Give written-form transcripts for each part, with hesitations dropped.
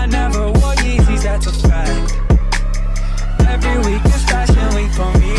I never wore Yeezys, that's a fact. Every week is Fashion Week for me.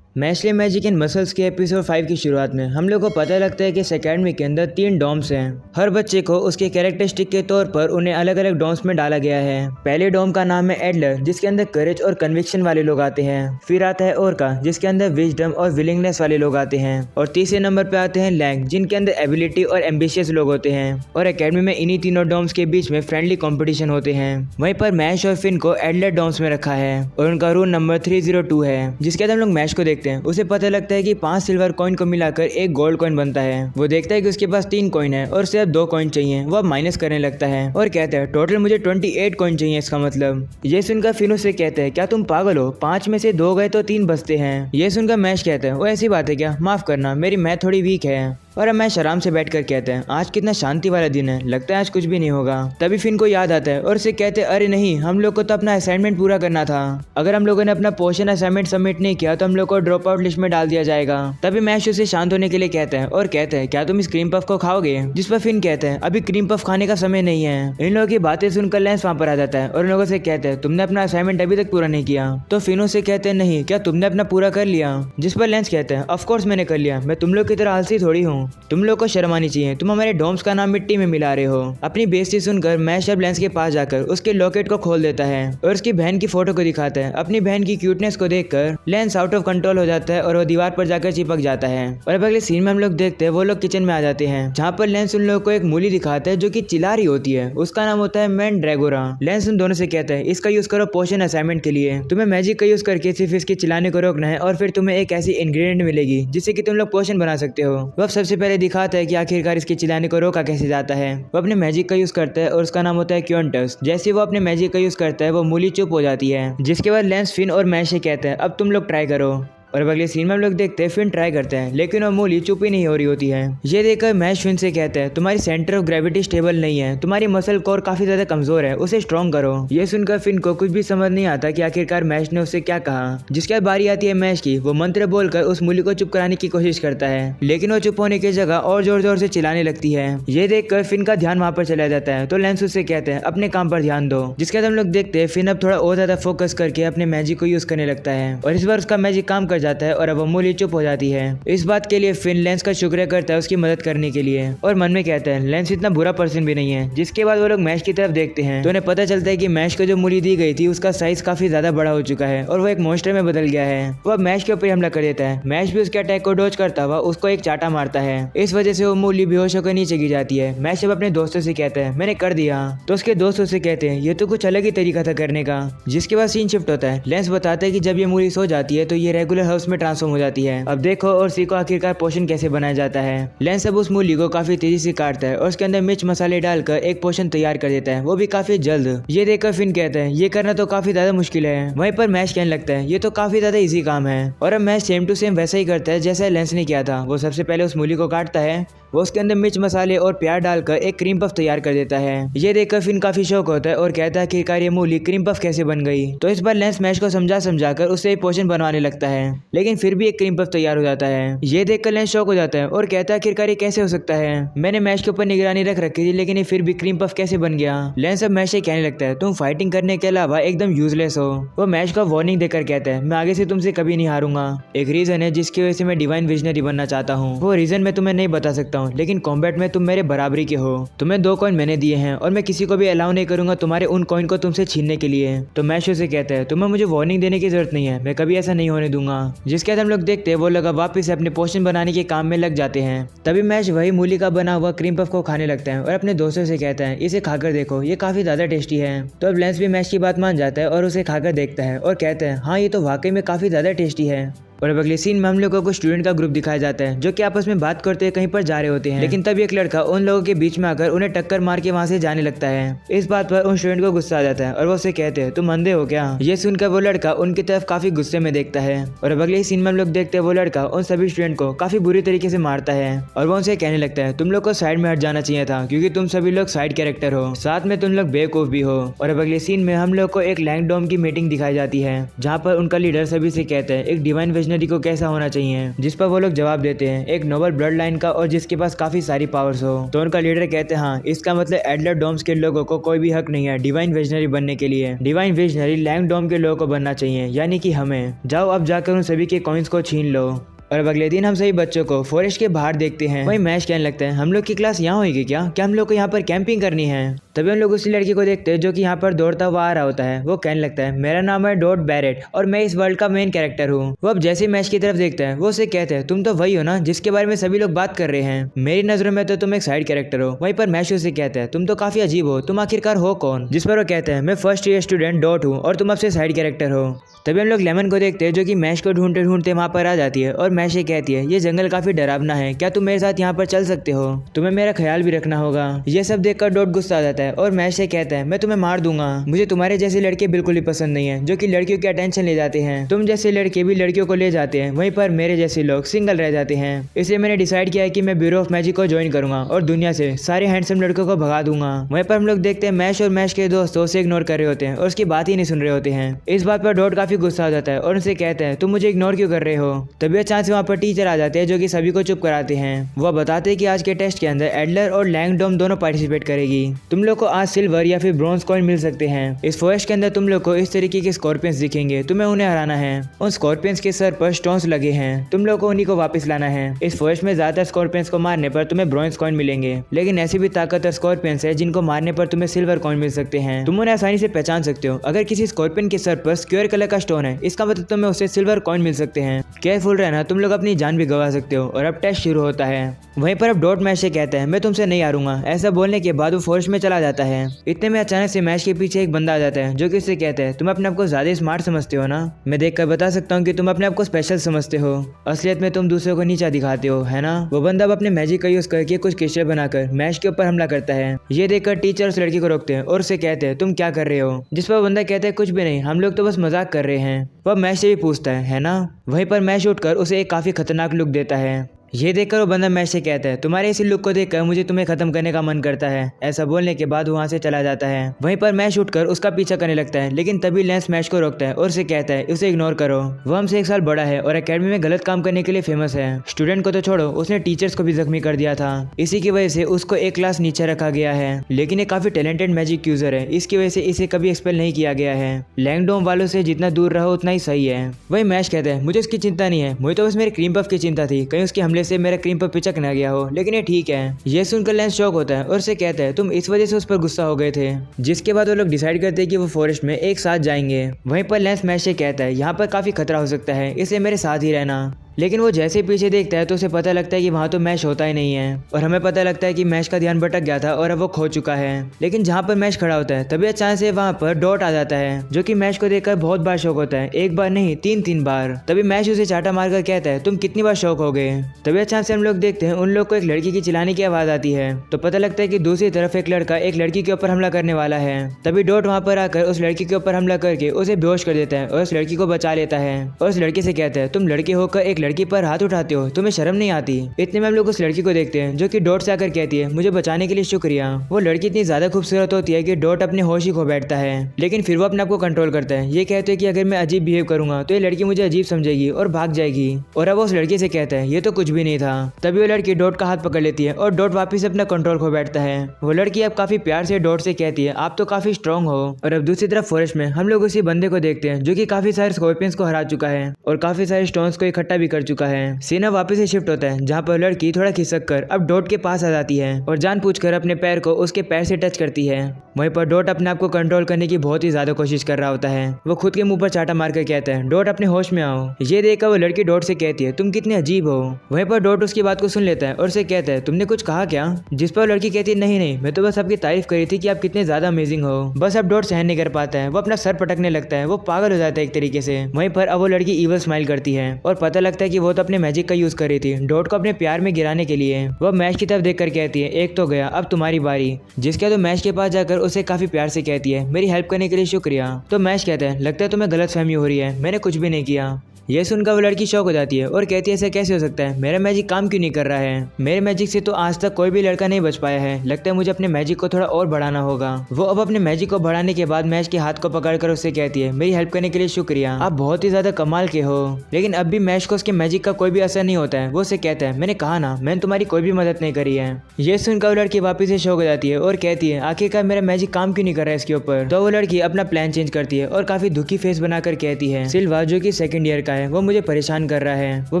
Mashle magic and muscles के episode 5 की शुरुआत में हम लोग को पता लगता है कि इस एकेडमी के अंदर 3 डॉम्स हैं। हर बच्चे को उसके कैरेक्टरिस्टिक के तौर पर उन्हें अलग अलग डॉम्स में डाला गया है। पहले डॉम का नाम है एडलर, जिसके अंदर करेज और कन्विक्शन वाले लोग आते हैं। फिर आता है ओरका, जिसके अंदर विजडम और विलिंगनेस वाले लोग आते हैं। और तीसरे नंबर पे आते हैं लैंग, जिनके अंदर एबिलिटी और एम्बिशियस लोग होते हैं। और एकेडमी में इन्हीं तीनों डॉम्स के बीच में फ्रेंडली कॉम्पिटिशन होते हैं। वहीं पर मैश और फिन को एडलर डॉम्स में रखा है और उनका रूल नंबर 302 है। जिसके बाद हम लोग मैश को देखते हैं। उसे पता लगता है कि 5 सिल्वर कॉइन को मिलाकर एक गोल्ड कॉइन बनता है। वो देखता है कि उसके पास 3 कॉइन है और सिर्फ 2 कॉइन चाहिए। वो अब माइनस करने लगता है और कहता है टोटल मुझे 28 कॉइन चाहिए। इसका मतलब ये सुनकर फिन उससे कहते हैं क्या तुम पागल हो, 5 में से 2 गए तो 3 बचते हैं। ये सुनकर मैश कहता है वो ऐसी बात है क्या, माफ करना मेरी मैथ थोड़ी वीक है। और अब मैश आराम से बैठकर कहते हैं आज कितना शांति वाला दिन है, लगता है आज कुछ भी नहीं होगा। तभी फिन को याद आता है और उसे कहते हैं अरे नहीं, हम लोग को तो अपना असाइनमेंट पूरा करना था। अगर हम लोगों ने अपना पोर्शन असाइनमेंट सबमिट नहीं किया तो हम लोग को ड्रॉप आउट लिस्ट में डाल दिया जाएगा। तभी मैश उसे शांत होने के लिए कहता है और कहते हैं क्या तुम इस क्रीम पफ को खाओगे। जिस पर फिन कहते हैं अभी क्रीम पफ खाने का समय नहीं है। इन लोगों की बातें सुनकर लेंस वहाँ पर आ जाता है और उन लोगों से कहते हैं तुमने अपना असाइनमेंट अभी तक पूरा नहीं किया। तो फिन उसे कहते हैं नहीं, क्या तुमने अपना पूरा कर लिया। जिस पर लेंस कहते हैं ऑफ कोर्स मैंने कर लिया, मैं तुम लोग की तरह आलसी थोड़ी हूँ, तुम लोग को शर्म आनी चाहिए, तुम हमारे डॉम्स का नाम मिट्टी में मिला रहे हो। अपनी बेइज्जती सुनकर मैश अब लेंस के पास जाकर उसके लॉकेट को खोल देता है और उसकी बहन की फोटो को दिखाता है। अपनी बहन की क्यूटनेस को देखकर लेंस आउट ऑफ कंट्रोल हो जाता है और वो दीवार पर जाकर चिपक जाता है। और अब अगले सीन में हम लोग देखते हैं वो लोग किचन में आ जाते हैं, जहाँ पर लेंस उन लोगों को एक मूली दिखाता है जो कि चिल्ला रही होती है। उसका नाम होता है मैन ड्रैगोरा। लेंस उन दोनों से कहता है इसका यूज करो पोशन असाइनमेंट के लिए, तुम्हें मैजिक का यूज करके सिर्फ इसके चिल्लाने को रोकना है और फिर तुम्हें एक ऐसी इंग्रेडिएंट मिलेगी जिससे कि तुम लोग पोशन बना सकते हो। वो अब सबसे पहले दिखाता है कि आखिरकार इसके चिल्लाने को रोका कैसे जाता है। वो अपने मैजिक का यूज करता है और उसका नाम होता है क्योंटस। जैसे वो अपने मैजिक का यूज करता है वो मूली चुप हो जाती है। जिसके बाद लेंस फिन और मैश से कहता है अब तुम लोग ट्राई करो। और अब अगले सीन में हम लोग देखते हैं फिन ट्राई करते हैं लेकिन वो मूली चुप ही नहीं हो रही होती है। ये देखकर मैश फिन से कहते हैं तुम्हारी सेंटर ऑफ ग्रेविटी स्टेबल नहीं है, तुम्हारी मसल कोर काफी ज्यादा कमजोर है, उसे स्ट्रॉन्ग करो। ये सुनकर फिन को कुछ भी समझ नहीं आता कि आखिरकार मैश ने उससे क्या कहा। जिसके बाद बारी आती है मैश की। वो मंत्र बोलकर उस मूली को चुप कराने की कोशिश करता है लेकिन वो चुप होने की जगह और जोर जोर से चिल्लाने लगती है। ये देखकर फिन का ध्यान वहां पर चला जाता है तो लेंस उससे कहते हैं अपने काम पर ध्यान दो। जिसके बाद हम लोग देखते हैं फिन अब थोड़ा और ज्यादा फोकस करके अपने मैजिक को यूज करने लगता है और इस बार उसका मैजिक काम कर जाता है और अब मूली चुप हो जाती है। इस बात के लिए फिन लेंस का शुक्र करता है उसकी मदद करने के लिए और मन में कहता है लेंस इतना बुरा पर्सन भी नहीं है। जिसके बाद वो लोग मैश की तरफ देखते हैं तो उन्हें पता चलता है कि मैश को जो मूली दी गई थी उसका साइज काफी ज्यादा बड़ा हो चुका है और वो एक मॉन्स्टर में बदल गया है। वो अब मैश के ऊपर हमला कर देता है। मैश भी उसके अटैक को डॉज करता हुआ उसको एक चाटा मारता है। इस वजह से वो मूली बेहोश होकर नीचे गिर जाती है। मैश अब अपने दोस्तों से कहता है मैंने कर दिया। तो उसके दोस्त उससे कहते हैं ये तो कुछ अलग ही तरीका था करने का। जिसके बाद सीन शिफ्ट होता है। लेंस बताता है कि जब ये मूली सो जाती है तो ये रेगुलर हाउस में ट्रांसफॉर्म हो जाती है। अब देखो और सीखो आखिरकार पोशन कैसे बनाया जाता है। लेंस अब उस मूली को काफी तेजी से काटता है और उसके अंदर मिर्च मसाले डालकर एक पोशन तैयार कर देता है, वो भी काफी जल्द। ये देखकर फिन कहता है ये करना तो काफी ज्यादा मुश्किल है। वहीं पर मैश कहने लगता है ये तो काफी ज्यादा इजी काम है। और अब मैश सेम टू सेम वैसा ही करता है जैसा लेंस ने किया था। वो सबसे पहले उस मूली को काटता है, वो उसके अंदर मिर्च मसाले और प्याज डालकर एक क्रीम पफ तैयार कर देता है। ये देखकर फिन काफी शौक होता है और कहता है कि आखिरकार ये मूली क्रीम पफ कैसे बन गई। तो इस बार लेंस मैश को समझाकर उससे पोशन बनवाने लगता है लेकिन फिर भी एक क्रीम पफ तैयार हो जाता है। ये देखकर लेंस शॉक हो जाता है और कहता है आखिरकार ये कैसे हो सकता है, मैंने मैश के ऊपर निगरानी रख रखी थी लेकिन ये फिर भी क्रीम पफ कैसे बन गया। लेंस अब मैश से कहने लगता है तुम फाइटिंग करने के अलावा एकदम यूजलेस हो। वो मैश को वार्निंग देकर कहता है मैं आगे से तुमसे कभी नहीं हारूंगा। एक रीजन है जिसकी वजह से मैं डिवाइन विजनरी बनना चाहता हूँ। वो रीजन मैं तुम्हें नहीं बता सकता हूँ लेकिन कॉम्बैट में तुम मेरे बराबरी के हो। तुम्हें 2 कॉइन मैंने दिए हैं और मैं किसी को भी अलाउ नहीं करूंगा तुम्हारे उन कॉइन को तुमसे छीनने के लिए। तो मैश उसे कहता है तुम्हें मुझे वार्निंग देने की जरूरत नहीं है, मैं कभी ऐसा नहीं होने दूंगा। जिसके बाद हम लोग देखते हैं वो लोग वापस अपने पोशन बनाने के काम में लग जाते हैं। तभी मैश वही मूली का बना हुआ क्रीम पफ को खाने लगता है और अपने दोस्तों से कहता है इसे खाकर देखो ये काफी ज्यादा टेस्टी है। तो अब लेंस भी मैश की बात मान जाता है और उसे खाकर देखता है और कहता है हाँ ये तो वाकई में काफी ज्यादा टेस्टी है। और अब अगले सीन में हम लोगों को स्टूडेंट का ग्रुप दिखाया जाता है जो कि आपस में बात करते हुए कहीं पर जा रहे होते हैं। लेकिन तब एक लड़का उन लोगों के बीच में आकर उन्हें टक्कर मार के वहां से जाने लगता है। इस बात पर उन स्टूडेंट को गुस्सा आ जाता है और वो उसे कहते हैं तुम अंधे हो क्या। ये सुनकर वो लड़का उनकी तरफ काफी गुस्से में देखता है। और अब अगले सीन में हम लोग देखते हैं वो लड़का उन सभी स्टूडेंट को काफी बुरी तरीके से मारता है और वो उनसे कहने लगता है तुम लोग को साइड में हट जाना चाहिए था क्योंकि तुम सभी लोग साइड कैरेक्टर हो, साथ में तुम लोग बेवकूफ भी हो। और अब अगले सीन में हम लोग को एक लैंगडोम की मीटिंग दिखाई जाती है जहाँ पर उनका लीडर सभी से कहता है एक डिवाइन वेजनरी को कैसा होना चाहिए, जिस पर वो लोग जवाब देते हैं एक नोबल ब्लड लाइन का और जिसके पास काफी सारी पावर्स हो। तो उनका लीडर कहते हैं हाँ, इसका मतलब एडलर डोम्स के लोगों को कोई भी हक नहीं है डिवाइन वेजनरी बनने के लिए। डिवाइन वेजनरी लैंग डोम के लोगों को बनना चाहिए, यानी कि हमें। जाओ अब जाकर उन सभी के कॉइन्स को छीन लो। और अब अगले दिन हम सभी बच्चों को फॉरेस्ट के बाहर देखते हैं। वही मैच कहने लगता है हम लोग की क्लास यहाँ होगी क्या हम लोग को यहाँ पर कैंपिंग करनी है। तभी हम लोग उसी लड़की को देखते हैं जो कि यहाँ पर दौड़ता हुआ आ रहा होता है। वो कहने लगता है मेरा नाम है डॉट बैरेट और मैं इस वर्ल्ड का मेन कैरेक्टर हूँ। वो अब जैसे मैच की तरफ देखता है वो उसे कहते हैं तुम तो वही हो ना जिसके बारे में सभी लोग बात कर रहे हैं। मेरी नजरों में तो तुम एक साइड कैरेक्टर हो। वहीं पर मैच उसे कहता है तुम तो काफी अजीब हो, तुम आखिरकार हो कौन। जिस पर वो कहता है मैं फर्स्ट ईयर स्टूडेंट डॉट हूँ और तुम अब से साइड कैरेक्टर हो। तभी हम लोग लेमन को देखते हैं जो कि मैच को ढूंढते ढूंढते वहाँ पर आ जाती है और मैच ये कहती है ये जंगल काफी डरावना है, क्या तुम मेरे साथ यहाँ पर चल सकते हो, तुम्हें मेरा ख्याल भी रखना होगा। ये सब देखकर डॉट गुस्सा आ जाता है और मैच से कहता है मैं तुम्हें मार दूंगा। मुझे तुम्हारे जैसे लड़के बिल्कुल ही पसंद नहीं है जो कि लड़कियों की अटेंशन ले जाते हैं। तुम जैसे लड़के भी लड़कियों को ले जाते हैं, वहीं पर मेरे जैसे लोग सिंगल रह जाते हैं। इसलिए मैंने डिसाइड किया है कि मैं ब्यूरो ऑफ मैजिक को ज्वाइन करूंगा और दुनिया से सारे हैंडसम लड़कों को भगा दूंगा। वहीं पर हम लोग देखते हैं मैच और मैच के दोस्तों से इग्नोर कर रहे होते हैं और उसकी बात ही नहीं सुन रहे होते हैं। इस बात पर डॉट काफी गुस्सा हो जाता है और उनसे कहता है तुम मुझे इग्नोर क्यों कर रहे हो। तभी अचानक से वहाँ पर टीचर आ जाते हैं जो कि सभी को चुप कराते हैं। वो बताते हैं कि आज के टेस्ट के अंदर एडलर और लैंग डोम दोनों पार्टिसिपेट करेगी। तुम लोग को आज सिल्वर या फिर ब्रॉन्ज कॉइन मिल सकते हैं। इस फॉरेस्ट के अंदर तुम लोग को इस तरीके के स्कॉर्पियंस दिखेंगे, तुम्हें उन्हें हराना है। उन स्कॉर्पियंस के सर पर स्टोन्स लगे हैं, तुम लोग को उन्हीं को वापस लाना है। इस फॉरेस्ट में ज्यादा स्कॉर्पियंस को मारने पर तुम्हें ब्रॉन्ज कॉइन मिलेंगे, लेकिन ऐसे भी ताकतवर स्कॉर्पियंस है जिनको मारने पर तुम्हें सिल्वर कॉइन मिल सकते हैं। तुम उन्हें आसानी से पहचान सकते हो। अगर किसी स्कॉर्पियन के सर पर स्क्वायर कलर का स्टोन है इसका मतलब तुम्हें उससे सिल्वर कॉइन मिल सकते हैं। केयरफुल रहना, तुम लोग अपनी जान भी गंवा सकते हो। और अब टेस्ट शुरू होता है। वहीं पर अब डॉट मैच से कहता है मैं तुमसे नहीं हारूंगा। ऐसा बोलने के बाद वो फॉरेस्ट में चला जाता है। इतने में अचानक से मैच के पीछे एक बंदा आ जाता है जो कि उससे कहता है तुम अपने आप को ज्यादा स्मार्ट समझते हो ना। मैं देखकर बता सकता हूँ कि तुम अपने आप को स्पेशल समझते हो, असलियत में तुम दूसरों को नीचा दिखाते हो, है ना। वो बंदा अब अपने मैजिक का यूज करके कुछ क्रिस्टल बनाकर मैच के ऊपर हमला करता है। ये देखकर टीचर उस लड़की को रोकते हैं और उसे कहते हैं तुम क्या कर रहे हो। जिस पर बंदा कहता है कुछ भी नहीं, हम लोग तो बस मजाक कर रहे हैं। वह मैच से भी पूछता है ना। वहीं पर मैच उठकर उसे एक काफी खतरनाक लुक देता है। ये देखकर वो बंदा मैच से कहता है तुम्हारे इसी लुक को देखकर मुझे तुम्हें खत्म करने का मन करता है। ऐसा बोलने के बाद वहाँ से चला जाता है। वहीं पर मैच उठकर उसका पीछा करने लगता है, लेकिन तभी लेंस मैच को रोकता है और उसे कहता है उसे इग्नोर करो। वो हमसे 1 साल बड़ा है और एकेडमी में गलत काम करने के लिए फेमस है। स्टूडेंट को तो छोड़ो, उसने टीचर्स को भी जख्मी कर दिया था। इसी की वजह से उसको एक क्लास नीचे रखा गया है। लेकिन ये काफी टैलेंटेड मैजिक यूजर है, इसकी वजह से इसे कभी एक्सपेल नहीं किया गया है। लैंगडोम वालों से जितना दूर रहो उतना ही सही है। वही मैच कहता है मुझे उसकी चिंता नहीं है, मुझे तो बस मेरे क्रीम पफ की चिंता थी, कहीं उसके हमले से मेरा क्रीम पफ पिचक ना गया हो। लेकिन ये ठीक है। ये सुनकर लेंस शॉक होता है और उसे कहता है तुम इस वजह से उस पर गुस्सा हो गए थे। जिसके बाद वो लोग डिसाइड करते हैं कि वो फॉरेस्ट में एक साथ जाएंगे। वहीं पर लेंस मैच से कहता है यहाँ पर काफी खतरा हो सकता है, इसलिए मेरे साथ ही रहना। लेकिन वो जैसे पीछे देखता है तो उसे पता लगता है कि वहाँ तो मैच होता ही नहीं है। और हमें पता लगता है कि मैच का ध्यान भटक गया था और अब वो खो चुका है। लेकिन जहाँ पर मैच खड़ा होता है तभी अचानक से वहाँ पर डॉट आ जाता है जो कि मैच को देखकर बहुत बार शौक होता है, एक बार नहीं 3 बार। तभी मैच उसे चाटा मारकर कहता है तुम कितनी बार शौक हो गए। तभी अचानक से हम लोग देखते हैं उन लोग को एक लड़की की चिल्लाने की आवाज आती है। तो पता लगता है कि दूसरी तरफ एक लड़का एक लड़की के ऊपर हमला करने वाला है। तभी डॉट वहाँ पर आकर उस लड़की के ऊपर हमला करके उसे बेहोश कर देता है और उस लड़की को बचा लेता है। और उस लड़की से कहता है तुम लड़की होकर एक लड़की पर हाथ उठाते हो, तुम्हें शर्म नहीं आती। इतने में हम लोग उस लड़की को देखते हैं जो कि डॉट से आकर कहती है मुझे बचाने के लिए शुक्रिया। वो लड़की इतनी ज्यादा खूबसूरत होती है कि डॉट अपने होश ही खो बैठता है। लेकिन फिर वो अपने आप को कंट्रोल करता है। ये कहते हैं कि अगर मैं अजीब बिहेव करूंगा तो ये लड़की मुझे अजीब समझेगी और भाग जाएगी। और अब वो उस लड़की से कहता है ये तो कुछ भी नहीं था। तभी वो लड़की डॉट का हाथ पकड़ लेती है और डॉट वापिस अपना कंट्रोल खो बैठता है। वो लड़की अब काफी प्यार से डॉट से कहती है आप तो काफी स्ट्रॉन्ग हो। और अब दूसरी तरफ फॉरेस्ट में हम लोग उसी बंदे को देखते हैं जो कि काफी सारे स्कॉर्पियंस को हरा चुका है और काफी सारे स्टोन्स को इकट्ठा भी कर चुका है। सीना वापस से शिफ्ट होता है जहाँ पर लड़की थोड़ा खिसक कर अब डॉट के पास आ जाती है और जानबूझकर अपने पैर को उसके पैर से टच करती है। वहीं पर डॉट अपने आप को कंट्रोल करने की बहुत ही ज्यादा कोशिश कर रहा होता है। वो खुद के मुंह पर चाटा मारकर कहता है डॉट अपने होश में आओ। ये देखकर वो लड़की डॉट से कहती है तुम कितने अजीब हो। वहीं पर डॉट उसकी बात को सुन लेता है और उसे कहता है तुमने कुछ कहा क्या। जिस पर लड़की कहती है नहीं मैं तो बस आपकी तारीफ करी थी कि आप कितने ज्यादा अमेजिंग हो। बस अब डॉट सहन नहीं कर पाता है, वो अपना सर पटकने लगता है, वो पागल हो जाता है एक तरीके से। वहीं पर अब वो लड़की ईवल स्माइल करती है और पता लगता है कि वो तो अपने मैजिक का यूज कर रही थी डॉट को अपने प्यार में गिराने के लिए। वह मैच की तरफ देखकर कहती है एक तो गया, अब तुम्हारी बारी। जिसके तो मैच के पास जाकर उसे काफी प्यार से कहती है मेरी हेल्प करने के लिए शुक्रिया। तो मैच कहता है लगता है तुम्हें गलतफहमी हो रही है, मैंने कुछ भी नहीं किया। ये सुनकर वो लड़की शॉक हो जाती है और कहती है ऐसा कैसे हो सकता है, मेरा मैजिक काम क्यों नहीं कर रहा है। मेरे मैजिक से तो आज तक कोई भी लड़का नहीं बच पाया है, लगता है मुझे अपने मैजिक को थोड़ा और बढ़ाना होगा। वो अब अपने मैजिक को बढ़ाने के बाद मैश के हाथ को पकड़कर उससे कहती है मेरी हेल्प करने के लिए शुक्रिया, आप बहुत ही ज्यादा कमाल के हो। लेकिन अब भी मैश को उसके मैजिक का कोई भी असर नहीं होता है। वो उसे कहता है मैंने कहा ना, मैंने तुम्हारी कोई भी मदद नहीं करी है। ये सुनकर वो लड़की वापस से शॉक हो जाती है और कहती है आखिरकार मेरा मैजिक काम क्यों नहीं कर रहा है इसके ऊपर। तो वो लड़की अपना प्लान चेंज करती है और काफी दुखी फेस बनाकर कहती है सिल्वा जो कि सेकंड ईयर का है वो मुझे परेशान कर रहा है, वो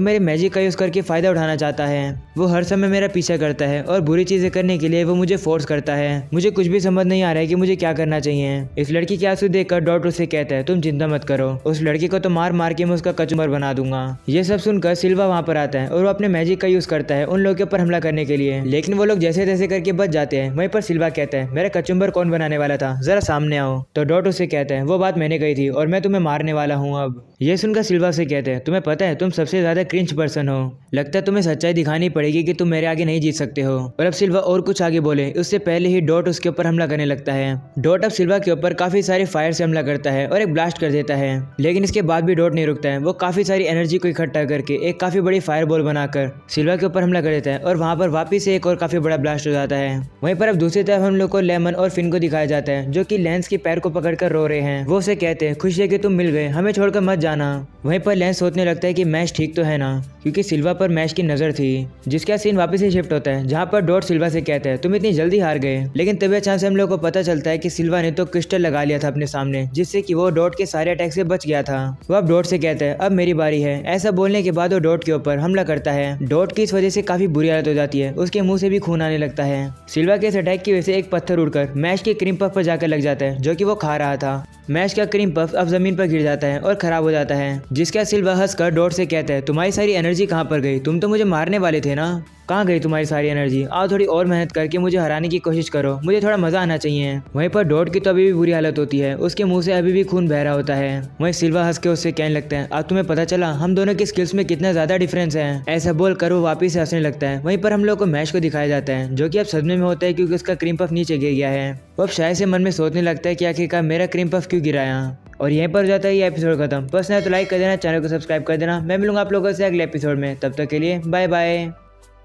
मेरे मैजिक का यूज करके फायदा उठाना चाहता है, वो हर समय मेरा पीछा करता है और बुरी चीजें करने के लिए वो मुझे फोर्स करता है। मुझे कुछ भी समझ नहीं आ रहा है कि मुझे क्या करना चाहिए। इस लड़की के आंसू देखकर डॉट उसे कहता है तुम चिंता मत करो, उस लड़की को तो मार मार के मैं उसका कचुम्बर बना दूंगा। ये सब सुनकर सिल्वा वहाँ पर आता है और वो अपने मैजिक का यूज करता है उन लोगों के ऊपर हमला करने के लिए, लेकिन वो लोग जैसे तैसे करके बच जाते हैं। वहीं पर सिल्वा कहता है मेरा कचुम्बर कौन बनाने वाला था, जरा सामने आओ। तो डॉट उसे कहता है वो बात मैंने कही थी और मैं तुम्हें मारने वाला हूँ अब। ये सुनकर सिल्वा से कहते हैं तुम्हें पता है तुम सबसे ज्यादा क्रिंज पर्सन हो, लगता है तुम्हें सच्चाई दिखानी पड़ेगी कि तुम मेरे आगे नहीं जीत सकते हो। और अब सिल्वा और कुछ आगे बोले उससे पहले ही डॉट उसके ऊपर हमला करने लगता है। डॉट अब सिल्वा के ऊपर काफी सारे फायर से हमला करता है और एक ब्लास्ट कर देता है, लेकिन इसके बाद भी डॉट नहीं रुकता है। वो काफी सारी एनर्जी को इकट्ठा करके एक काफी बड़ी फायर बॉल बनाकर सिल्वा के ऊपर हमला कर देता है और वहां पर वापिस से एक और काफी बड़ा ब्लास्ट हो जाता है। वहीं पर अब दूसरी तरफ हम लोग को लेमन और फिन को दिखाया जाता है जो कि लेंस के पैर को पकड़कर रो रहे हैं। वो उसे कहते हैं खुश है कि तुम मिल गए, हमें छोड़कर मत जाना। वहीं पर लेंस सोचने लगता है कि मैश ठीक तो है ना, क्योंकि सिल्वा पर मैश की नजर थी। जिसका सीन वापस से शिफ्ट होता है जहाँ पर डॉट सिल्वा से कहता है तुम इतनी जल्दी हार गए। लेकिन तभी अचानक से हम लोग को पता चलता है कि सिल्वा ने तो क्रिस्टल लगा लिया था अपने सामने, जिससे कि वो डॉट के सारे अटैक से बच गया था। वो अब डॉट से कहता है अब मेरी बारी है। ऐसा बोलने के बाद वो डॉट के ऊपर हमला करता है। डॉट की इस वजह से काफी बुरी हालत हो जाती है, उसके मुंह से भी खून आने लगता है। सिल्वा के इस अटैक की वजह से एक पत्थर उड़कर मैश के क्रीम पफ पर जाकर लग जाता है जो कि वो खा रहा था। मैश का क्रीम पफ अब जमीन पर गिर जाता है और खराब हो जाता है, जिसका सिल्वा हंसकर डॉट से कहता है तुम्हारी सारी एनर्जी कहाँ पर गई, तुम तो मुझे मारने वाले थे ना, कहाँ गई तुम्हारी सारी एनर्जी, आओ थोड़ी और मेहनत करके मुझे हराने की कोशिश करो, मुझे थोड़ा मजा आना चाहिए। वहीं पर डॉट की तो अभी भी बुरी हालत होती है, उसके मुंह से अभी भी खून बह रहा होता है। वहीं सिल्वा हंस के उससे कहने लगता है अब तुम्हें पता चला हम दोनों की स्किल्स में कितना ज्यादा डिफरेंस है। ऐसा बोल कर वो वापिस से हंसने लगता है। वहीं पर हम लोग को मैश को दिखाया जाता है जो कि अब सदमे में होता है क्योंकि उसका क्रीम पफ नीचे गिर गया है। वो अब शायद से मन में सोचने लगता है कि आखिरकार मेरा क्रीम पफ क्यों गिराया। और यहीं पर जाता है ये एपिसोड खत्म। पसंद है तो लाइक कर देना, चैनल को सब्सक्राइब कर देना। मैं मिलूंगा आप लोगों से अगले एपिसोड में, तब तक के लिए बाय बाय।